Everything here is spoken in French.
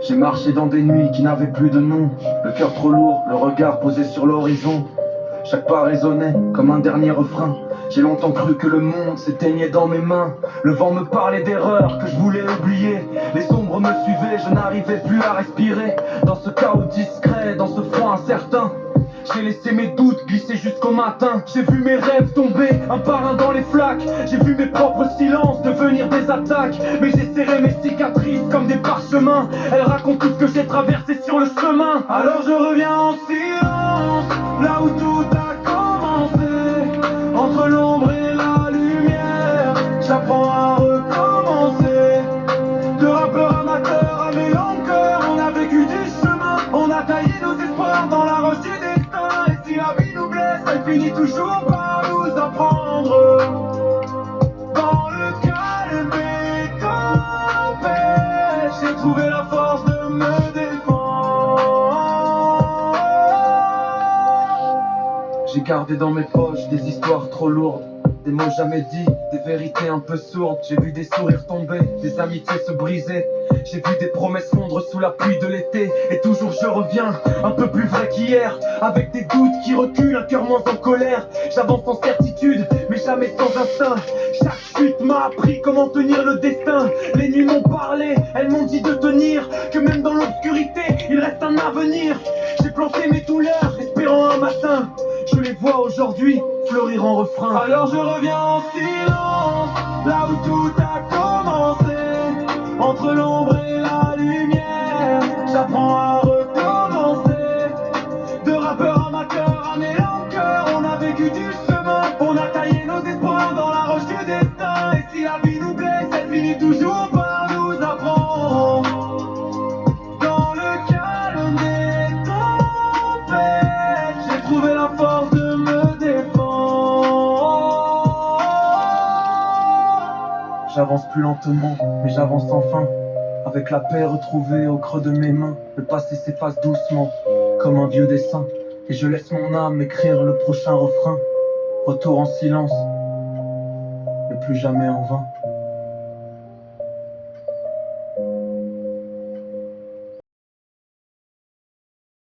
J'ai marché dans des nuits qui n'avaient plus de nom. Le cœur trop lourd, le regard posé sur l'horizon. Chaque pas résonnait comme un dernier refrain. J'ai longtemps cru que le monde s'éteignait dans mes mains. Le vent me parlait d'erreurs que je voulais oublier. Les ombres me suivaient, je n'arrivais plus à respirer. Dans ce chaos discret, dans ce froid incertain, j'ai laissé mes doutes glisser jusqu'au matin. J'ai vu mes rêves tomber un par un dans les flaques. J'ai vu mes propres silences devenir des attaques. Mais j'ai serré mes cicatrices comme des parchemins. Elles racontent tout ce que j'ai traversé sur le chemin. Alors je reviens en silence, là où tout a commencé. Entre l'ombre et la lumière, j'apprends à recommencer. De rappeur amateur à mélanceur, on a vécu du chemin. On a taillé nos espoirs dans la roche du destin. Et si la vie nous blesse, elle finit toujours par nous apprendre. Dans le calme des tempêtes, j'ai trouvé la force de me défendre. J'ai gardé dans mes poches des histoires trop lourdes, des mots jamais dits, des vérités un peu sourdes. J'ai vu des sourires tomber, des amitiés se briser. J'ai vu des promesses fondre sous la pluie de l'été. Et toujours je reviens, un peu plus vrai qu'hier, avec des doutes qui reculent, un cœur moins en colère. J'avance sans certitude, mais jamais sans instinct. Chaque chute m'a appris comment tenir le destin. Les nuits m'ont parlé, elles m'ont dit de tenir, que même dans l'obscurité, il reste un avenir. J'ai planté mes douleurs, espérant un matin. Je les vois aujourd'hui fleurir en refrain. Alors je reviens en silence, là où tout a commencé. Entre l'ombre et la lumière, j'apprends à recommencer. De rappeur amateur à mélanceur, on a vécu du chemin. On a taillé nos espoirs dans la roche du destin. Et si la vie nous blesse, elle finit toujours par nous apprendre. Dans le calme des tempêtes, j'ai trouvé la force de me défendre. J'avance plus lentement, mais j'avance enfin. Avec la paix retrouvée au creux de mes mains. Le passé s'efface doucement, comme un vieux dessin. Et je laisse mon âme écrire le prochain refrain. Retour en silence, mais plus jamais en vain.